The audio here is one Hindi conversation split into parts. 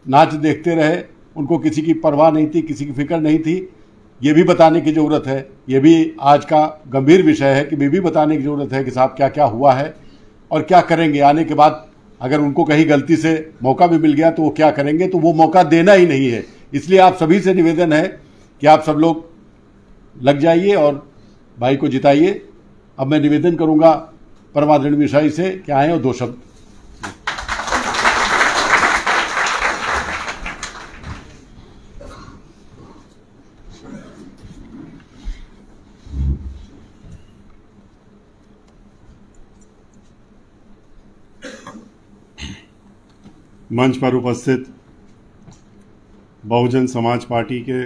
नाच देखते रहे, उनको किसी की परवाह नहीं थी, किसी की फिक्र नहीं थी। ये भी बताने की ज़रूरत है, ये भी आज का गंभीर विषय है कि ये भी बताने की ज़रूरत है कि साहब क्या क्या हुआ है और क्या करेंगे आने के बाद। अगर उनको कहीं गलती से मौका भी मिल गया तो वो क्या करेंगे, तो वो मौका देना ही नहीं है। इसलिए आप सभी से निवेदन है कि आप सब लोग लग जाइए और भाई को जिताइए। अब मैं निवेदन करूंगा परमादरणीय मिश्रा से कि आए और 2 शब्द। मंच पर उपस्थित बहुजन समाज पार्टी के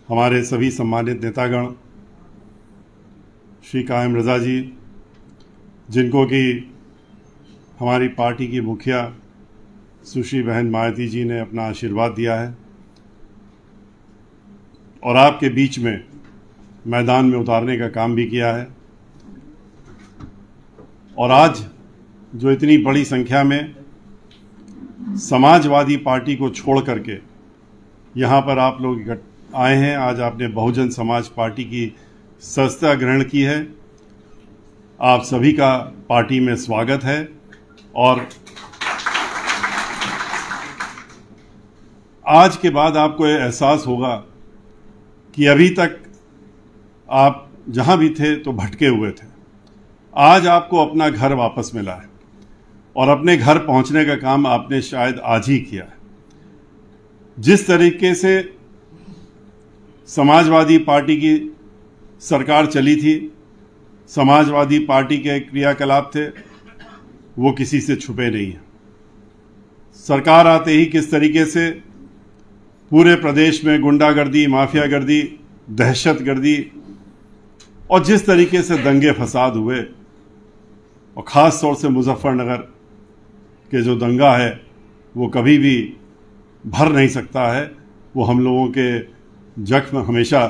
हमारे सभी सम्मानित नेतागण, श्री कायम रज़ा जी, जिनको कि हमारी पार्टी की मुखिया सुश्री बहन मायावती जी ने अपना आशीर्वाद दिया है और आपके बीच में मैदान में उतारने का काम भी किया है। और आज जो इतनी बड़ी संख्या में समाजवादी पार्टी को छोड़ करके यहाँ पर आप लोग आए हैं, आज आपने बहुजन समाज पार्टी की सदस्यता ग्रहण की है। आप सभी का पार्टी में स्वागत है। और आज के बाद आपको ये एहसास होगा कि अभी तक आप जहाँ भी थे तो भटके हुए थे। आज आपको अपना घर वापस मिला है और अपने घर पहुंचने का काम आपने शायद आज ही किया है। जिस तरीके से समाजवादी पार्टी की सरकार चली थी, समाजवादी पार्टी के क्रियाकलाप थे, वो किसी से छुपे नहीं हैं। सरकार आते ही किस तरीके से पूरे प्रदेश में गुंडागर्दी, माफियागर्दी, दहशतगर्दी और जिस तरीके से दंगे फसाद हुए, और ख़ास तौर से मुजफ्फरनगर के जो दंगा है वो कभी भी भर नहीं सकता है। वो हम लोगों के जख्म हमेशा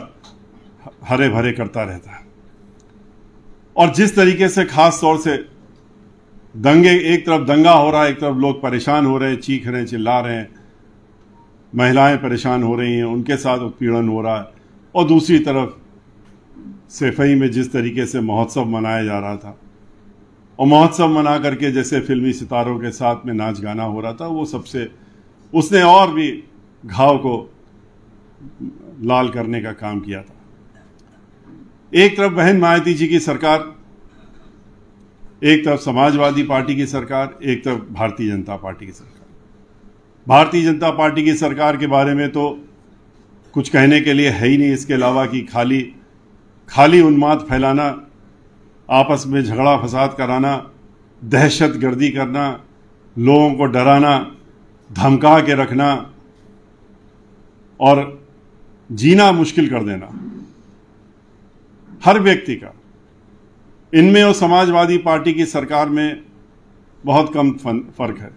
हरे भरे करता रहता है। और जिस तरीके से ख़ास तौर से दंगे, एक तरफ दंगा हो रहा है, एक तरफ लोग परेशान हो रहे हैं, चीख रहे हैं, चिल्ला रहे हैं, महिलाएं परेशान हो रही हैं, उनके साथ उत्पीड़न हो रहा है, और दूसरी तरफ सैफई में जिस तरीके से महोत्सव मनाया जा रहा था और महोत्सव मना करके जैसे फिल्मी सितारों के साथ में नाच गाना हो रहा था, वो सबसे उसने और भी घाव को लाल करने का काम किया था। एक तरफ बहन मायावती जी की सरकार, एक तरफ समाजवादी पार्टी की सरकार, एक तरफ भारतीय जनता पार्टी की सरकार। भारतीय जनता पार्टी की सरकार के बारे में तो कुछ कहने के लिए है ही नहीं, इसके अलावा कि खाली उन्माद फैलाना, आपस में झगड़ा फसाद कराना, दहशतगर्दी करना, लोगों को डराना, धमका के रखना और जीना मुश्किल कर देना हर व्यक्ति का। इनमें और समाजवादी पार्टी की सरकार में बहुत कम फर्क है।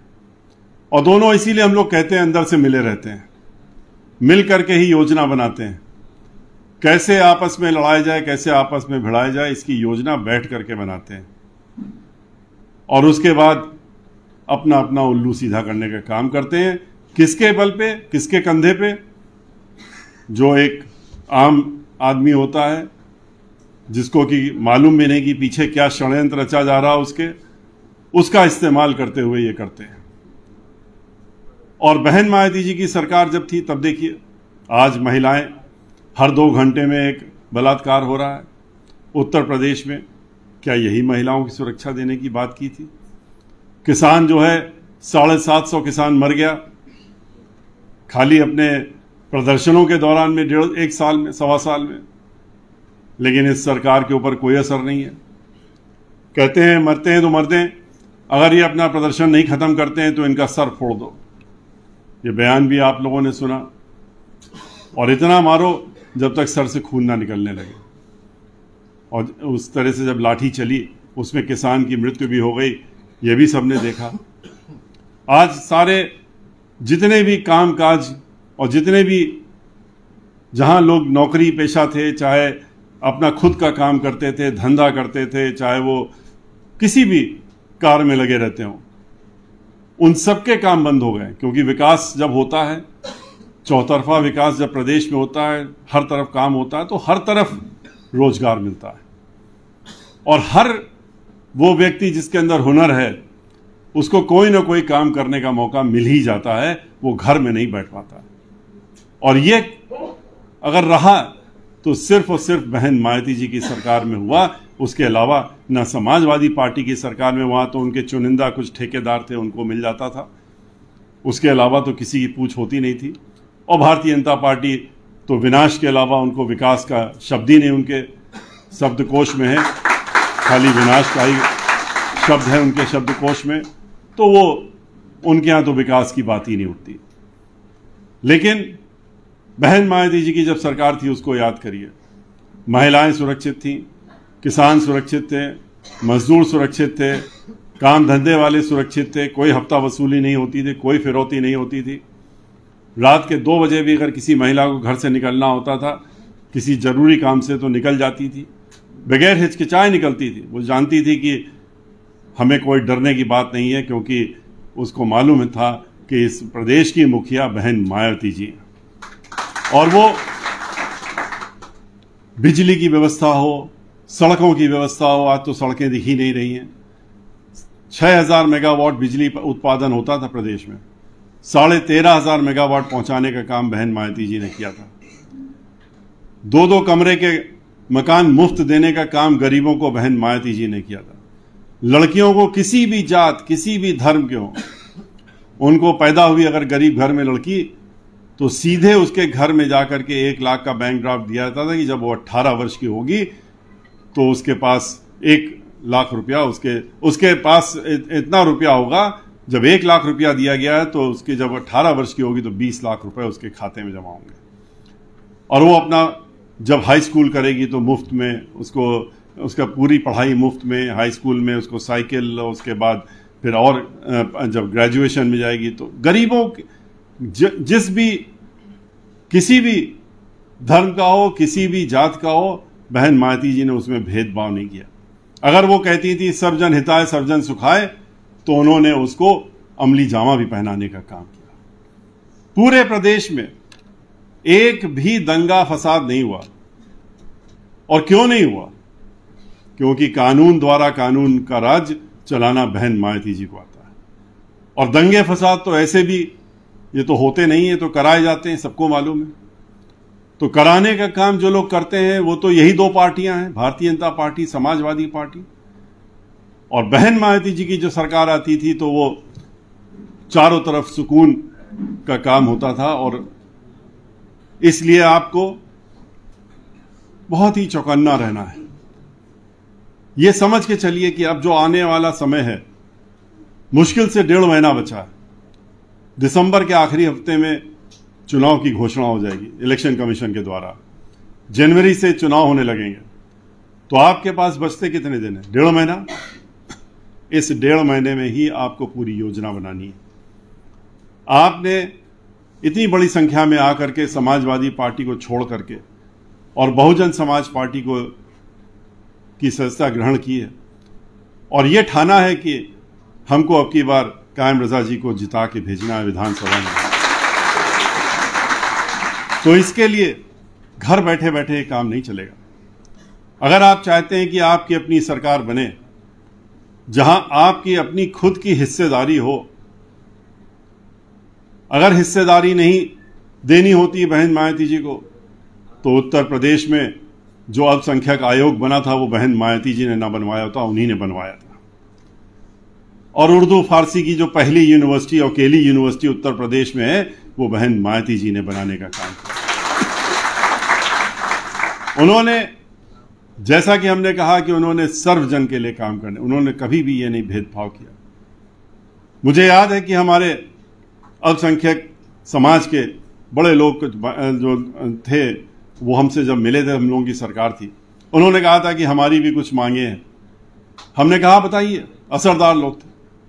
और दोनों इसीलिए हम लोग कहते हैं अंदर से मिले रहते हैं, मिल करके ही योजना बनाते हैं। कैसे आपस में लड़ाया जाए, कैसे आपस में भिड़ाया जाए, इसकी योजना बैठ करके बनाते हैं और उसके बाद अपना अपना उल्लू सीधा करने का काम करते हैं। किसके बल पे, किसके कंधे पे? जो एक आम आदमी होता है जिसको कि मालूम भी नहीं कि पीछे क्या षड्यंत्र रचा जा रहा है, उसका इस्तेमाल करते हुए ये करते हैं। और बहन मायावती जी की सरकार जब थी तब देखिए, आज महिलाएं हर 2 घंटे में एक बलात्कार हो रहा है उत्तर प्रदेश में। क्या यही महिलाओं की सुरक्षा देने की बात की थी? किसान जो है 750 किसान मर गया खाली अपने प्रदर्शनों के दौरान में, 1 साल में, 1.25 साल में। लेकिन इस सरकार के ऊपर कोई असर नहीं है। कहते हैं मरते हैं तो मरते हैं, अगर ये अपना प्रदर्शन नहीं खत्म करते हैं तो इनका सर फोड़ दो। ये बयान भी आप लोगों ने सुना। और इतना मारो जब तक सर से खून ना निकलने लगे। और उस तरह से जब लाठी चली उसमें किसान की मृत्यु भी हो गई, ये भी सबने देखा। आज सारे जितने भी कामकाज और जितने भी जहां लोग नौकरी पेशा थे, चाहे अपना खुद का काम करते थे, धंधा करते थे, चाहे वो किसी भी कार्य में लगे रहते हों, उन सबके काम बंद हो गए, क्योंकि विकास जब होता है, चौतरफा विकास जब प्रदेश में होता है, हर तरफ काम होता है, तो हर तरफ रोजगार मिलता है और हर वो व्यक्ति जिसके अंदर हुनर है उसको कोई ना कोई काम करने का मौका मिल ही जाता है, वो घर में नहीं बैठ पाता। और ये अगर रहा तो सिर्फ और सिर्फ बहन मायावती जी की सरकार में हुआ, उसके अलावा न समाजवादी पार्टी की सरकार में। वहाँ तो उनके चुनिंदा कुछ ठेकेदार थे, उनको मिल जाता था, उसके अलावा तो किसी की पूछ होती नहीं थी। और भारतीय जनता पार्टी तो विनाश के अलावा उनको विकास का शब्द ही नहीं उनके शब्दकोश में है, खाली विनाश का ही शब्द है उनके शब्दकोश में, तो वो उनके यहाँ तो विकास की बात ही नहीं उठती। लेकिन बहन मायावती जी की जब सरकार थी उसको याद करिए, महिलाएं सुरक्षित थीं, किसान सुरक्षित थे, मजदूर सुरक्षित थे, काम धंधे वाले सुरक्षित थे, कोई हफ्ता वसूली नहीं होती थी, कोई फिरौती नहीं होती थी। रात के 2 बजे भी अगर किसी महिला को घर से निकलना होता था किसी जरूरी काम से तो निकल जाती थी, बगैर हिचकिचाए निकलती थी। वो जानती थी कि हमें कोई डरने की बात नहीं है, क्योंकि उसको मालूम था कि इस प्रदेश की मुखिया बहन मायावती जी हैं। और वो बिजली की व्यवस्था हो, सड़कों की व्यवस्था हो, आज तो सड़कें दिख ही नहीं रही हैं। 6000 मेगावाट बिजली उत्पादन होता था प्रदेश में, 13,500 मेगावाट पहुंचाने का काम बहन मायावती जी ने किया था। 2-2 कमरे के मकान मुफ्त देने का काम गरीबों को बहन मायावती जी ने किया था। लड़कियों को किसी भी जात, किसी भी धर्म के हो, उनको पैदा हुई अगर गरीब घर में लड़की, तो सीधे उसके घर में जाकर के 1 लाख का बैंक ड्राफ्ट दिया जाता था कि जब वो 18 वर्ष की होगी तो उसके पास 1 लाख रुपया, उसके पास इतना रुपया होगा। जब 1 लाख रुपया दिया गया है तो उसकी जब 18 वर्ष की होगी तो 20 लाख रुपए उसके खाते में जमा होंगे। और वो अपना जब हाई स्कूल करेगी तो मुफ्त में उसका पूरी पढ़ाई मुफ्त में, हाई स्कूल में उसको साइकिल, उसके बाद फिर और जब ग्रेजुएशन में जाएगी तो गरीबों जिस भी किसी भी धर्म का हो, किसी भी जात का हो, बहन मायावती जी ने उसमें भेदभाव नहीं किया। अगर वो कहती थी सर्वजन हिताय सर्वजन सुखाय, तो उन्होंने उसको अमली जामा भी पहनाने का काम किया। पूरे प्रदेश में एक भी दंगा फसाद नहीं हुआ। और क्यों नहीं हुआ? क्योंकि कानून द्वारा कानून का राज चलाना बहन मायावती जी को आता है। और दंगे फसाद तो ऐसे भी ये तो होते नहीं है, तो कराए जाते हैं, सबको मालूम है। तो कराने का काम जो लोग करते हैं वो तो यही 2 पार्टियां हैं, भारतीय जनता पार्टी, समाजवादी पार्टी। और बहन मायावती जी की जो सरकार आती थी तो वो चारों तरफ सुकून का काम होता था। और इसलिए आपको बहुत ही चौकन्ना रहना है। ये समझ के चलिए कि अब जो आने वाला समय है, मुश्किल से 1.5 महीना बचा है। दिसंबर के आखिरी हफ्ते में चुनाव की घोषणा हो जाएगी इलेक्शन कमीशन के द्वारा। जनवरी से चुनाव होने लगेंगे। तो आपके पास बचते कितने दिन है? 1.5 महीना। इस 1.5 महीने में ही आपको पूरी योजना बनानी है। आपने इतनी बड़ी संख्या में आकर के समाजवादी पार्टी को छोड़ करके और बहुजन समाज पार्टी की सदस्यता ग्रहण की है, और यह ठाना है कि हमको अब की बार कायम रजा जी को जिता के भेजना है विधानसभा में। तो इसके लिए घर बैठे बैठे काम नहीं चलेगा। अगर आप चाहते हैं कि आपकी अपनी सरकार बने, जहां आपकी अपनी खुद की हिस्सेदारी हो, अगर हिस्सेदारी नहीं देनी होती बहन मायावती जी को, तो उत्तर प्रदेश में जो अल्पसंख्यक आयोग बना था वो बहन मायावती जी ने ना बनवाया था, उन्हीं ने बनवाया था। और उर्दू फारसी की जो पहली यूनिवर्सिटी, अकेली यूनिवर्सिटी उत्तर प्रदेश में है, वो बहन मायावती जी ने बनाने का काम किया। उन्होंने, जैसा कि हमने कहा कि उन्होंने सर्वजन के लिए काम करने, उन्होंने कभी भी ये नहीं भेदभाव किया। मुझे याद है कि हमारे अल्पसंख्यक समाज के बड़े लोग जो थे वो हमसे जब मिले थे, हम लोगों की सरकार थी, उन्होंने कहा था कि हमारी भी कुछ मांगे हैं। हमने कहा बताइए, असरदार लोग थे।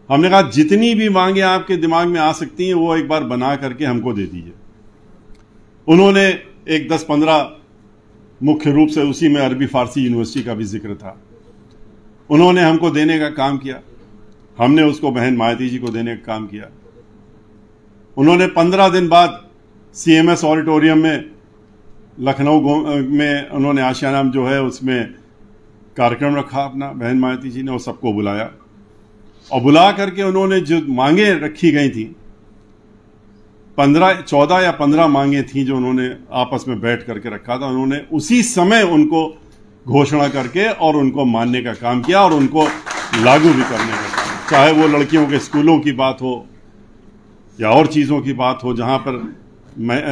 हमने कहा जितनी भी मांगे आपके दिमाग में आ सकती हैं वो एक बार बना करके हमको दे दीजिए। उन्होंने एक 10-15 मुख्य रूप से उसी में अरबी फारसी यूनिवर्सिटी का भी जिक्र था, उन्होंने हमको देने का काम किया। हमने उसको बहन मायावती जी को देने का काम किया। उन्होंने 15 दिन बाद CMS ऑडिटोरियम में लखनऊ में उन्होंने आशियाना जो है उसमें कार्यक्रम रखा अपना, बहन मायावती जी ने, और सबको बुलाया और बुला करके उन्होंने जो मांगे रखी गई थी 14 या 15 मांगे थी जो उन्होंने आपस में बैठ करके रखा था, उन्होंने उसी समय उनको घोषणा करके और उनको मानने का काम किया और उनको लागू भी करने का काम, चाहे वो लड़कियों के स्कूलों की बात हो या और चीज़ों की बात हो, जहाँ पर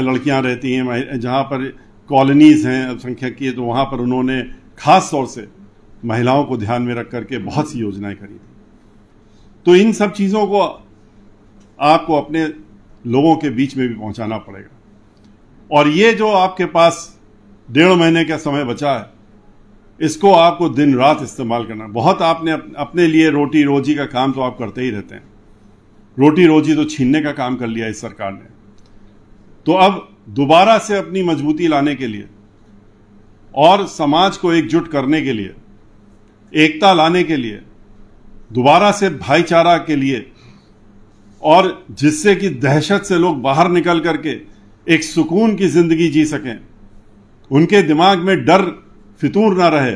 लड़कियाँ रहती हैं, जहाँ पर कॉलोनीज़ हैं अल्पसंख्यक की, तो वहाँ पर उन्होंने खास तौर से महिलाओं को ध्यान में रख करके बहुत सी योजनाएं करी थी। तो इन सब चीज़ों को आपको अपने लोगों के बीच में भी पहुंचाना पड़ेगा। और ये जो आपके पास 1.5 महीने का समय बचा है, इसको आपको दिन रात इस्तेमाल करना। बहुत आपने अपने लिए रोटी रोजी का काम तो आप करते ही रहते हैं, रोटी रोजी तो छीनने का काम कर लिया इस सरकार ने। तो अब दोबारा से अपनी मजबूती लाने के लिए और समाज को एकजुट करने के लिए, एकता लाने के लिए, दोबारा से भाईचारा के लिए, और जिससे कि दहशत से लोग बाहर निकल करके एक सुकून की जिंदगी जी सकें, उनके दिमाग में डर फितूर ना रहे,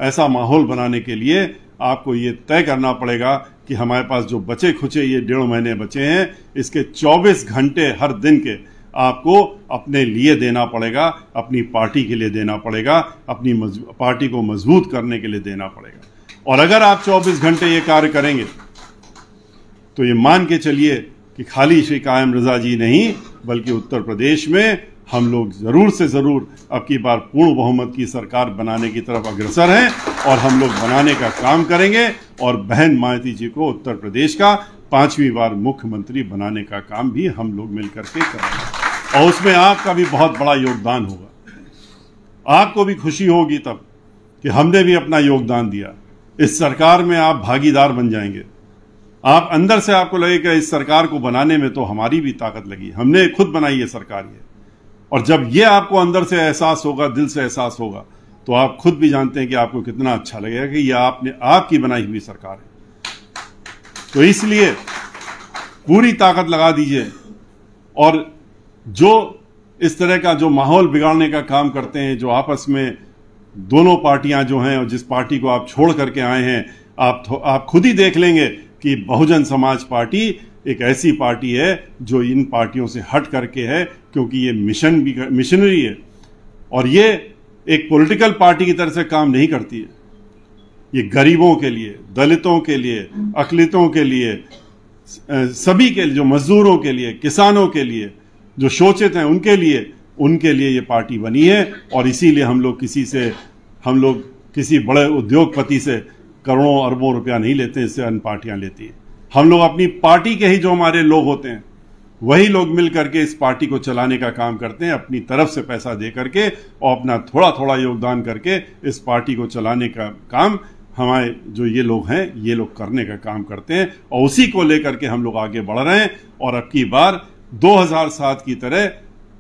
ऐसा माहौल बनाने के लिए आपको ये तय करना पड़ेगा कि हमारे पास जो बचे खुचे ये 1.5 महीने बचे हैं, इसके 24 घंटे हर दिन के आपको अपने लिए देना पड़ेगा, अपनी पार्टी के लिए देना पड़ेगा, अपनी पार्टी को मजबूत करने के लिए देना पड़ेगा। और अगर आप 24 घंटे ये कार्य करेंगे तो ये मान के चलिए कि खाली श्री कायम रजा जी नहीं, बल्कि उत्तर प्रदेश में हम लोग जरूर से जरूर अब की बार पूर्ण बहुमत की सरकार बनाने की तरफ अग्रसर हैं और हम लोग बनाने का काम करेंगे और बहन मायावती जी को उत्तर प्रदेश का 5वीं बार मुख्यमंत्री बनाने का काम भी हम लोग मिलकर के करेंगे। और उसमें आपका भी बहुत बड़ा योगदान होगा। आपको भी खुशी होगी तब कि हमने भी अपना योगदान दिया। इस सरकार में आप भागीदार बन जाएंगे। आप अंदर से आपको लगेगा इस सरकार को बनाने में तो हमारी भी ताकत लगी, हमने खुद बनाई है सरकार ये। और जब ये आपको अंदर से एहसास होगा, दिल से एहसास होगा, तो आप खुद भी जानते हैं कि आपको कितना अच्छा लगेगा कि ये आपकी बनाई हुई सरकार है। तो इसलिए पूरी ताकत लगा दीजिए और जो इस तरह का जो माहौल बिगाड़ने का काम करते हैं, जो आपस में दोनों पार्टियां जो हैं और जिस पार्टी को आप छोड़ करके आए हैं, आप खुद ही देख लेंगे कि बहुजन समाज पार्टी एक ऐसी पार्टी है जो इन पार्टियों से हट करके है, क्योंकि ये मिशनरी है और ये एक पॉलिटिकल पार्टी की तरह से काम नहीं करती है। ये गरीबों के लिए, दलितों के लिए, अकलितों के लिए, सभी के लिए, जो मजदूरों के लिए, किसानों के लिए, जो शोषित हैं उनके लिए ये पार्टी बनी है। और इसीलिए हम लोग किसी बड़े उद्योगपति से करोड़ों अरबों रुपया नहीं लेते हैं, इससे अन्य पार्टियां लेती हैं। हम लोग अपनी पार्टी के ही जो हमारे लोग होते हैं वही लोग मिल करके इस पार्टी को चलाने का काम करते हैं, अपनी तरफ से पैसा दे करके और अपना थोड़ा थोड़ा योगदान करके इस पार्टी को चलाने का काम हमारे जो ये लोग हैं ये लोग करने का काम करते हैं। और उसी को लेकर के हम लोग आगे बढ़ रहे हैं। और अब की बार 2007 की तरह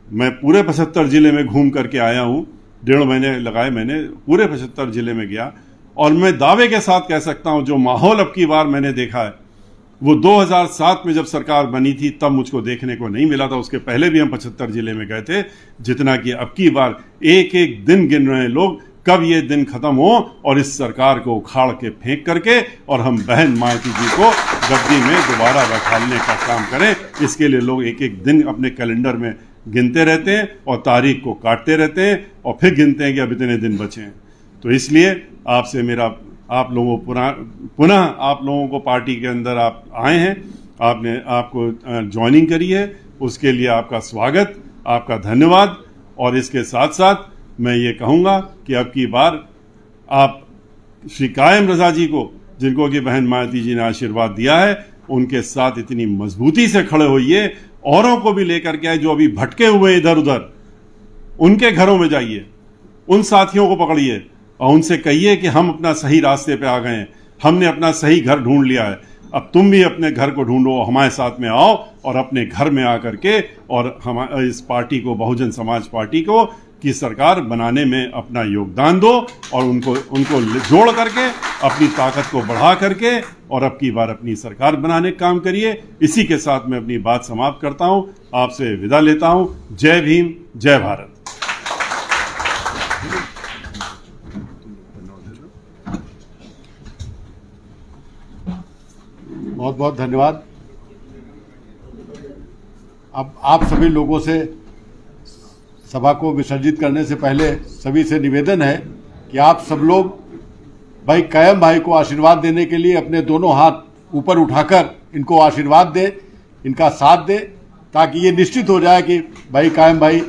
मैं पूरे 75 जिले में घूम करके आया हूँ, 1.5 महीने लगाए मैंने, पूरे 75 जिले में गया और मैं दावे के साथ कह सकता हूँ जो माहौल अब की बार मैंने देखा है वो 2007 में जब सरकार बनी थी तब मुझको देखने को नहीं मिला था। उसके पहले भी हम 75 जिले में गए थे, जितना कि अब की बार एक एक दिन गिन रहे हैं लोग कब ये दिन खत्म हो और इस सरकार को उखाड़ के फेंक करके और हम बहन मायावती जी को गद्दी में दोबारा बैठाने का काम करें। इसके लिए लोग एक एक दिन अपने कैलेंडर में गिनते रहते हैं और तारीख को काटते रहते हैं और फिर गिनते हैं कि अब इतने दिन बचे हैं। तो इसलिए आपसे मेरा आप लोगों पुनः आप लोगों को पार्टी के अंदर आप आए हैं, आपको ज्वाइनिंग करी है, उसके लिए आपका स्वागत, आपका धन्यवाद। और इसके साथ साथ मैं ये कहूँगा कि अब की बार आप श्री कायम रजा जी को, जिनको कि बहन मायावती जी ने आशीर्वाद दिया है, उनके साथ इतनी मजबूती से खड़े होइए, औरों को भी लेकर के आए जो अभी भटके हुए इधर उधर, उनके घरों में जाइए, उन साथियों को पकड़िए और उनसे कहिए कि हम अपना सही रास्ते पे आ गए हैं, हमने अपना सही घर ढूंढ लिया है, अब तुम भी अपने घर को ढूंढो, हमारे साथ में आओ और अपने घर में आकर के और हम इस पार्टी को, बहुजन समाज पार्टी को की सरकार बनाने में अपना योगदान दो और उनको जोड़ करके अपनी ताकत को बढ़ा करके और अब की बार अपनी सरकार बनाने का काम करिए। इसी के साथ मैं अपनी बात समाप्त करता हूं, आपसे विदा लेता हूं। जय भीम, जय भारत। बहुत बहुत धन्यवाद। अब आप सभी लोगों से सभा को विसर्जित करने से पहले सभी से निवेदन है कि आप सब लोग भाई कायम भाई को आशीर्वाद देने के लिए अपने दोनों हाथ ऊपर उठाकर इनको आशीर्वाद दें, इनका साथ दें, ताकि ये निश्चित हो जाए कि भाई कायम भाई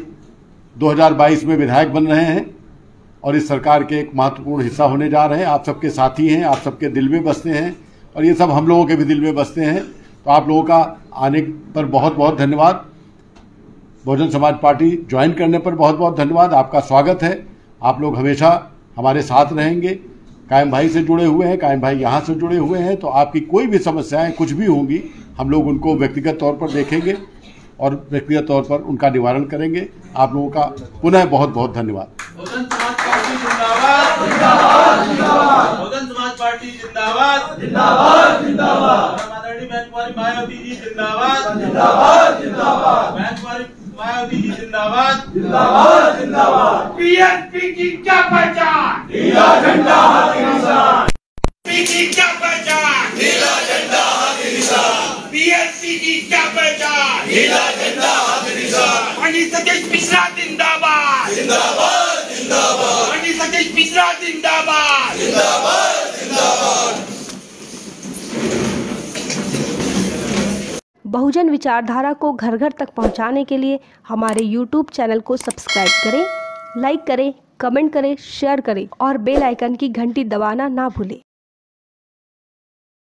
2022 में विधायक बन रहे हैं और इस सरकार के एक महत्वपूर्ण हिस्सा होने जा रहे हैं। आप सबके साथी हैं, आप सबके दिल में बसते हैं और ये सब हम लोगों के भी दिल में बसते हैं। तो आप लोगों का आने पर बहुत बहुत धन्यवाद। बहुजन समाज पार्टी ज्वाइन करने पर बहुत बहुत धन्यवाद। आपका स्वागत है। आप लोग हमेशा हमारे साथ रहेंगे। कायम भाई से जुड़े हुए हैं, कायम भाई यहाँ से जुड़े हुए हैं, तो आपकी कोई भी समस्याएं कुछ भी होंगी हम लोग उनको व्यक्तिगत तौर पर देखेंगे और व्यक्तिगत तौर पर उनका निवारण करेंगे। आप लोगों का पुनः बहुत बहुत धन्यवाद। बहुजन समाज पार्टी जिंदाबाद, जिंदाबाद, जिंदाबाद। बहुजन समाज पार्टी जिंदाबाद, जिंदाबाद, जिंदाबाद। आदरणीय बहन कुमारी मायावती जी जिंदाबाद, जिंदाबाद, जिंदाबाद। बहन कुमारी मायावती जी जिंदाबाद, जिंदाबाद, जिंदाबाद। बीएसपी की क्या पहचान? नीला झंडा हाथी निशान। की क्या पहचान? नीला झंडा हाथी निशान। बीएसपी की क्या पहचान? नीला झंडा हाथी निशान। मनीष सतीश मिश्रा जिंदाबाद, जिंदाबाद, जिंदाबाद। मनीष सतीश मिश्रा जिंदाबाद, जिंदाबाद, जिंदाबाद। बहुजन विचारधारा को घर घर तक पहुंचाने के लिए हमारे YouTube चैनल को सब्सक्राइब करें, लाइक करें, कमेंट करें, शेयर करें और बेल आइकन की घंटी दबाना ना भूलें।